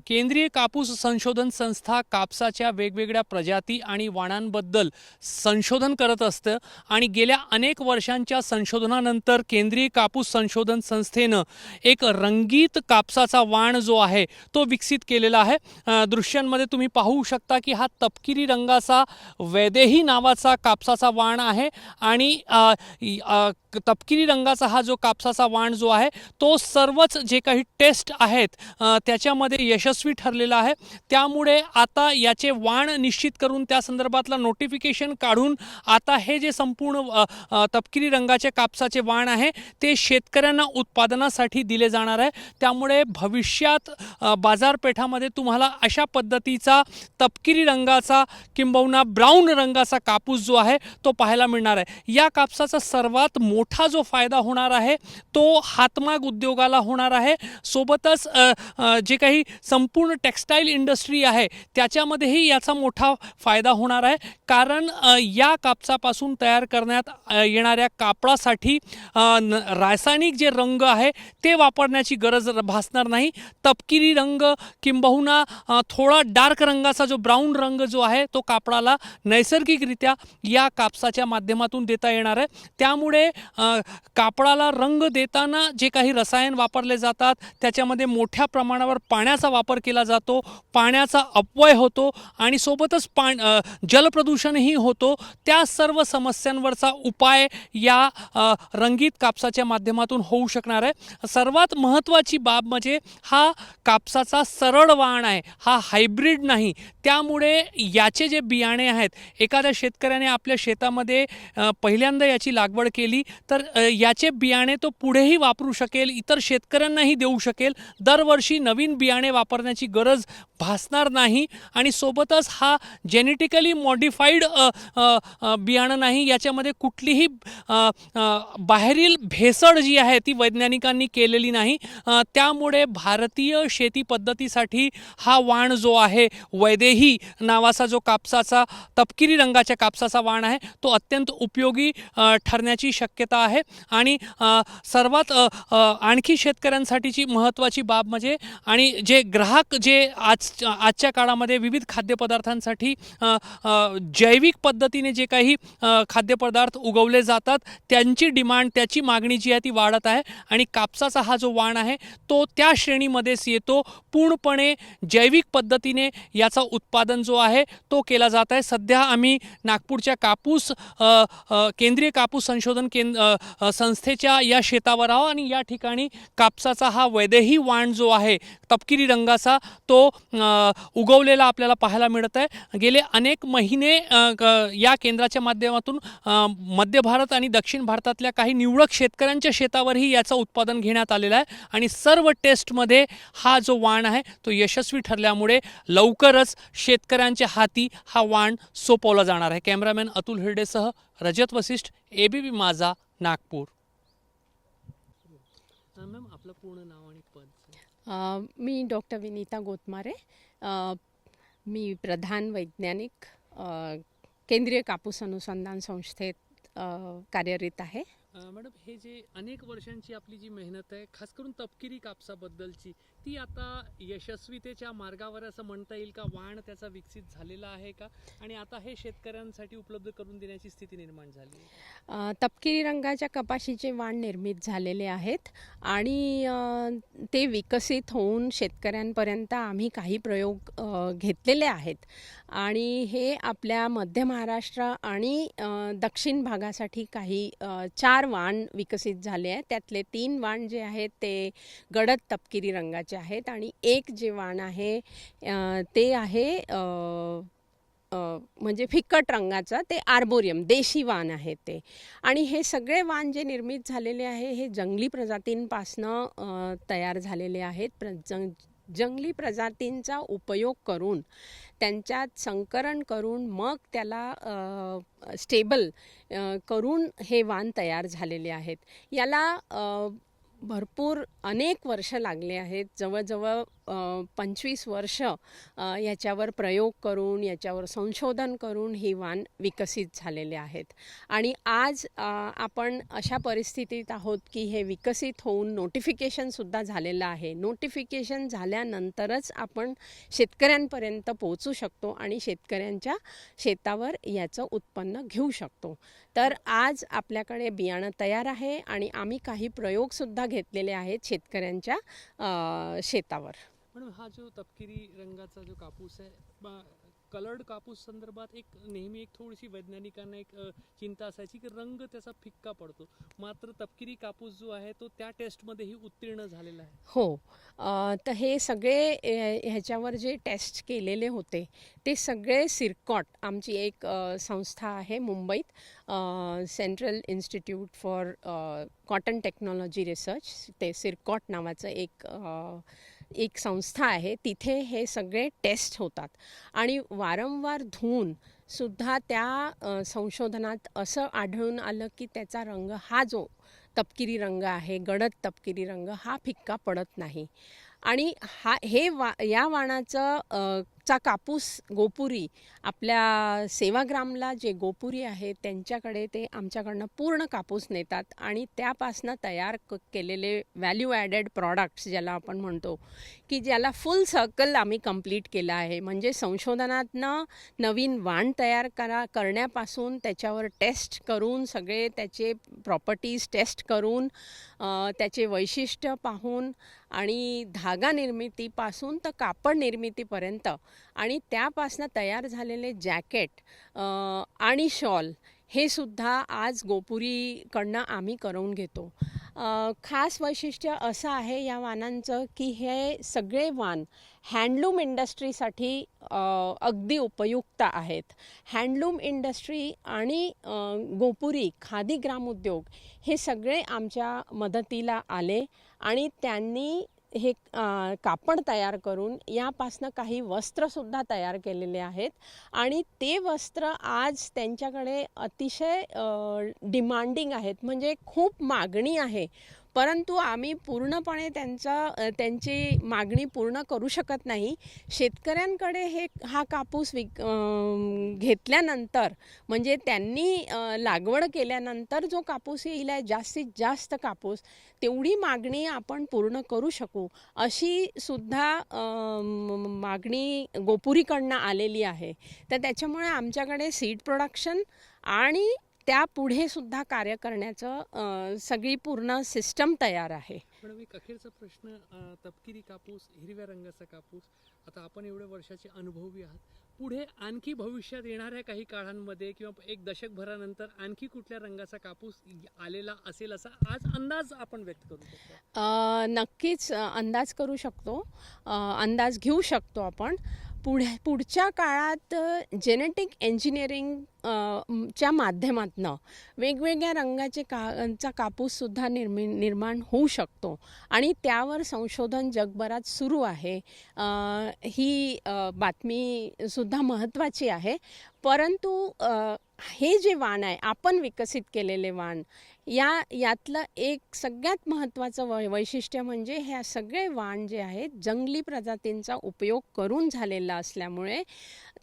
केंद्रीय कापूस संशोधन संस्था कापसाच्या वेगवेगळ्या प्रजाती आणि वाणांबद्दल संशोधन करत असतं आणि गेल्या अनेक वर्षांच्या संशोधनानंतर केंद्रीय कापूस संशोधन संस्थेनं एक रंगीत कापसाचा वाण जो आहे तो विकसित केलेला आहे। दृश्यांमध्ये तुम्ही पाहू शकता की हा तपकिरी रंगाचा वैदेही नावाचा कापसाचा वाण आहे आणि तपकिरी रंगाचा हा जो कापसाचा वाण जो आहे तो सर्वच जे काही टेस्ट आहेत त्याच्यामध्ये यशस्वी ठरलेला आहे। त्यामुळे आता याचे वाण निश्चित करून त्या संदर्भातला नोटिफिकेशन काढून आता हे जे संपूर्ण तपकिरी रंगाचे कापसाचे वाण आहे ते शेतकऱ्यांना उत्पादनासाठी दिले जाणार आहे। त्यामुळे भविष्यात बाजारपेठामध्ये तुम्हाला अशा पद्धतीचा तपकिरी रंगाचा किंबहुना ब्राऊन रंगाचा कापूस जो आहे तो पाहायला मिळणार आहे। या कापसाचा सर्वात मोठा जो फायदा होणार आहे तो हातमाग उद्योगाला होणार आहे। सोबतच जे काही संपूर्ण टेक्सटाईल इंडस्ट्री आहे त्याच्यामध्येही याचा मोठा फायदा होणार आहे, कारण या कापसापासून तयार करण्यात येणाऱ्या कापडासाठी रासायनिक जे रंग आहे ते वापरण्याची गरज भासणार नाही। तपकिरी रंग किंबहुना थोडा डार्क रंगाचा जो ब्राऊन रंग जो आहे तो कापडाला नैसर्गिकरित्या या कापसाच्या माध्यमातून देता येणार आहे। त्यामुळे कापडाला रंग देताना जे काही रसायन वापरले जातात त्याच्यामध्ये मोठ्या प्रमाणावर पाण्याचा वापर केला जातो, पाण्याचा अपव्यय होतो आणि सोबतच जलप्रदूषणही होतो। त्या सर्व समस्यांवरचा उपाय या रंगीत कापसाच्या माध्यमातून होऊ शकणार आहे। सर्वात महत्त्वाची बाब म्हणजे हा कापसाचा सरळ वाण आहे, हा हायब्रिड नाही। त्यामुळे याचे जे बियाणे आहेत, एखाद्या शेतकऱ्याने आपल्या शेतामध्ये पहिल्यांदा याची लागवड केली तर याचे बियाणे तो पुढेही वापरू शकेल, इतर शेतकऱ्यांनाही देऊ शकेल। दरवर्षी नवीन बियाणे वापरण्याची गरज भासणार नाही आणि सोबतच हा जेनेटिकली मॉडिफाईड बियाणं नाही, याच्यामध्ये कुठलीही बाहेरील भेसळ जी आहे ती वैज्ञानिकांनी केलेली नाही। त्यामुळे भारतीय शेती पद्धतीसाठी हा वाण जो आहे वैदेही नावाचा जो कापसाचा तपकिरी रंगाच्या कापसाचा वाण आहे तो अत्यंत उपयोगी ठरण्याची शक्यता आहे। आणि सर्वात आणखी शेतकऱ्यांसाठीची महत्त्वाची बाब म्हणजे आणि जे ग्राहक जे आजच्या काळामध्ये विविध खाद्यपदार्थांसाठी जैविक पद्धतीने जे काही खाद्यपदार्थ उगवले जातात त्यांची डिमांड, त्याची मागणी जी आहे ती वाढत आहे आणि कापसाचा हा जो वाण आहे तो त्या श्रेणीमध्येच येतो। पूर्णपणे जैविक पद्धतीने याचा उत्पादन जो आहे तो केला जात आहे। सध्या आम्ही नागपूरच्या केंद्रीय कापूस संशोधन संस्थेच्या या शेतावर आहोत आणि या ठिकाणी कापसाचा हा वैदेही वाण जो आहे तपकिरी रंगाचा तो उगवलेला आपल्याला पाहायला मिळत आहे। गेले अनेक महिने या केंद्राच्या माध्यमातून मध्य भारत आणि दक्षिण भारतातल्या काही निवडक शेतकऱ्यांच्या शेतावरही याचं उत्पादन घेण्यात आलेलं आहे आणि सर्व टेस्टमध्ये हा जो वाण आहे तो यशस्वी ठरल्यामुळे लवकरच शेतकऱ्यांच्या हाती हा वाण सोपवला जाणार आहे। कॅमेरामॅन अतुल हिरडेसह रजत वशिष्ठ, ABP माझा, नागपूर। मॅम आपलं पूर्ण नाव आणि पद? मी डॉक्टर विनीता गोतमारे, मी प्रधान वैज्ञानिक केंद्रीय कापूस अनुसंधान संस्थेत कार्यरत आहे। मॅडम, हे जे अनेक वर्षांची आपली जी मेहनत आहे खास करून तपकिरी कापसाबद्दलची ती आता यशस्वीतेच्या मार्गावर असं म्हणता येईल का? वाण त्याचा विकसित झालेला आहे का आणि आता हे शेतकऱ्यांसाठी उपलब्ध करून देण्याची स्थिती निर्माण झाली आहे? तपकिरी रंगाच्या कपाशीचे वाण निर्मित झालेले आहेत आणि ते विकसित होऊन शेतकऱ्यांपर्यंत आम्ही काही प्रयोग घेतलेले आहेत आणि हे आपल्या मध्य महाराष्ट्र आणि दक्षिण भागासाठी काही 4 वाण विकसित झाले आहेत। त्यातले 3 वाण जे आहेत ते गडद तपकिरी रंगाचे आहेत आणि एक जे वाण आहे ते आहे म्हणजे फिक्कट रंगाचा, ते आर्बोरियम देशी वाण आहे ते। आणि हे सगळे वाण जे निर्मित झालेले आहे हे जंगली प्रजातींपासनं तयार झालेले आहेत। जंगली प्रजातींचा उपयोग करून त्यांच्यात संकरण करून मग त्याला स्टेबल करून हे वाण तयार झालेले आहेत। याला भरपूर अनेक वर्ष लागले आहेत. जवळजवळ 25 वर्ष याच्यावर प्रयोग करून, याच्यावर संशोधन करून ही वाण विकसित झालेले आहेत. आणि आज आपण अशा परिस्थितीत आहोत की हे विकसित होऊन नोटिफिकेशनसुद्धा झालेलं आहे. नोटिफिकेशन झाल्यानंतरच आपण शेतकऱ्यांपर्यंत पोहोचू शकतो आणि शेतकऱ्यांच्या शेतावर याचं उत्पन्न घेऊ शकतो. तर आज आपल्याकडे बियाणं तयार आहे आणि आम्ही काही प्रयोगसुद्धा घेतलेले आहेत शेतकऱ्यांच्या शेतावर. म्हणून हा जो तपकिरी रंगाचा जो कापूस आहे, कलर्ड कापूस संदर्भात नेहमी एक थोडीशी वैज्ञानिकांना एक चिंता असायची की रंग त्याचा फिक्का पडतो. मात्र तपकिरी कापूस जो आहे तो त्या टेस्टमध्येही उत्तीर्ण झालेला आहे. हो. तर हे सगळे ह्याच्यावर जे टेस्ट केलेले होते ते सगळे सिरकॉट, आमची एक संस्था आहे मुंबईत, central institute for cotton technology research, ते सिरकॉट नावाचं एक संस्था आहे. तिथे हे सगळे टेस्ट होतात आणि वारंवार धुवून सुद्धा त्या संशोधनात असं आढळून आलं की त्याचा रंग हा जो तपकिरी रंग आहे, गडद तपकिरी रंग, हा फिक्का पडत नाही. आणि या वाणाचं चा कापूस गोपुरी आपल्या सेवाग्रामला जे गोपुरी आहे त्यांच्याकडे ते आमच्याकडनं पूर्ण कापूस नेतात आणि त्यापासनं तयार केलेले व्हॅल्यू ॲडेड प्रॉडक्ट्स ज्याला आपण म्हणतो, की ज्याला फुल सर्कल आम्ही कंप्लीट केलं आहे. म्हणजे संशोधनातनं नवीन वाण तयार करण्यापासून त्याच्यावर टेस्ट करून, सगळे त्याचे प्रॉपर्टीज टेस्ट करून, त्याचे वैशिष्ट्य पाहून आणि धागा निर्मितीपासून तर कापड निर्मितीपर्यंत आणि त्यापासनं तयार झालेले जॅकेट आणि शॉल हे सुद्धा आज गोपुरीकडनं आम्ही करून घेतो. खास वैशिष्ट्य असं आहे या वाणांचं की हे सगळे वाण हँडलूम इंडस्ट्रीसाठी अगदी उपयुक्त आहेत. हँडलूम इंडस्ट्री आणि गोपुरी, खादी ग्रामोद्योग हे सगळे आमच्या मदतीला आले आणि त्यांनी हे कापड तयार करून यापासनं काही वस्त्रसुद्धा तयार केलेले आहेत आणि ते वस्त्र आज त्यांच्याकडे अतिशय डिमांडिंग आहेत. म्हणजे खूप मागणी आहे, परंतु आम्ही पूर्णपणे त्यांची मागणी पूर्ण करू शकत नाही. शेतकऱ्यांकडे हा कापूस घेतल्यानंतर, म्हणजे त्यांनी लागवड केल्यानंतर जो कापूस येईल आहे, जास्तीत जास्त कापूस, तेवढी मागणी आपण पूर्ण करू शकू अशी सुद्धा मागणी गोपुरीकडनं आलेली आहे. तर त्याच्यामुळे आमच्याकडे सीड प्रोडक्शन आणि त्यापुढे सुद्धा कार्य करण्याचं सगळी पूर्ण सिस्टम तयार आहे. पण एक अखेरचा प्रश्न, तपकिरी कापूस, हिरव्या रंगाचा कापूस, आता आपण एवढ्या वर्षाचे अनुभवी आहात, पुढे आणखी भविष्यात येणाऱ्या काही काळांमध्ये किंवा एक दशकभरानंतर आणखी कुठल्या रंगाचा कापूस आलेला असेल असा आज अंदाज आपण व्यक्त करू शकतो? नक्कीच अंदाज करू शकतो, अंदाज घेऊ शकतो आपण. पुढच्या काळात जेनेटिक इंजिनिअरिंग च्या माध्यमातून वेगवेगळ्या रंगाचे चा कापूससुद्धा निर्माण होऊ शकतो आणि त्यावर संशोधन जगभरात सुरू आहे. ही बातमीसुद्धा महत्त्वाची आहे. परंतु हे जे वाण आहे, आपण विकसित केलेले वाण, यातलं एक सगळ्यात महत्त्वाचं वैशिष्ट्य म्हणजे ह्या सगळे वाण जे आहेत जंगली प्रजातींचा उपयोग करून झालेला असल्यामुळे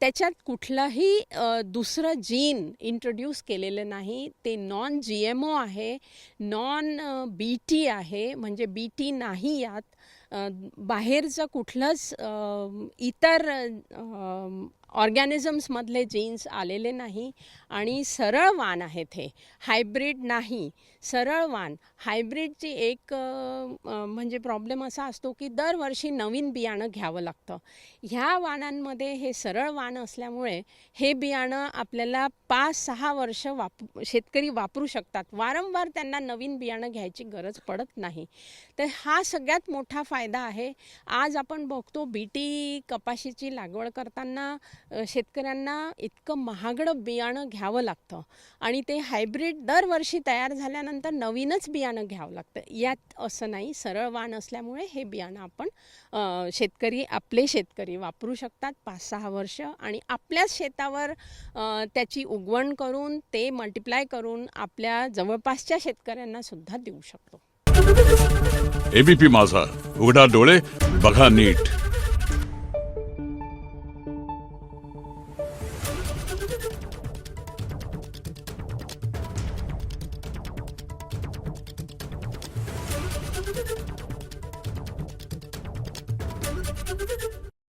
त्याच्यात कुठलंही दुसरं जीन इंट्रोड्यूस केलेलं नाही. ते नॉन GMO आहे, नॉन BT आहे, म्हणजे BT नाही यात. बाहेरचं कुठलंच इतर ऑर्गॅनिझम्समधले जीन्स आलेले नाही आणि सरळ वाण आहेत. हे हायब्रिड नाही, सरळ वाण. हायब्रिडची एक म्हणजे प्रॉब्लेम असा असतो की दरवर्षी नवीन बियाणं घ्यावं लागतं. ह्या वाणांमध्ये हे सरळ वाण असल्यामुळे हे बियाणं आपल्याला 5-6 वर्ष शेतकरी वापरू शकतात. वारंवार त्यांना नवीन बियाणं घ्यायची गरज पडत नाही. तर हा सगळ्यात मोठा फायदा आहे. आज आपण बघतो BT कपाशीची लागवड करताना शेतकऱ्यांना इतकं महागडं बियाणं घ्यावं लागतं आणि ते हायब्रिड दरवर्षी तयार झाल्यानंतर नवीनच बियाणं घ्यावं लागतं. यात असं नाही. सरळ वाण असल्यामुळे हे बियाणं आपण आपले शेतकरी वापरू शकतात 5-6 वर्ष आणि आपल्याच शेतावर त्याची उगवण करून ते मल्टिप्लाय करून आपल्या जवळपासच्या शेतकऱ्यांना सुद्धा देऊ शकतो. एबीपी माझा, उघडा डोळे बघा नीट.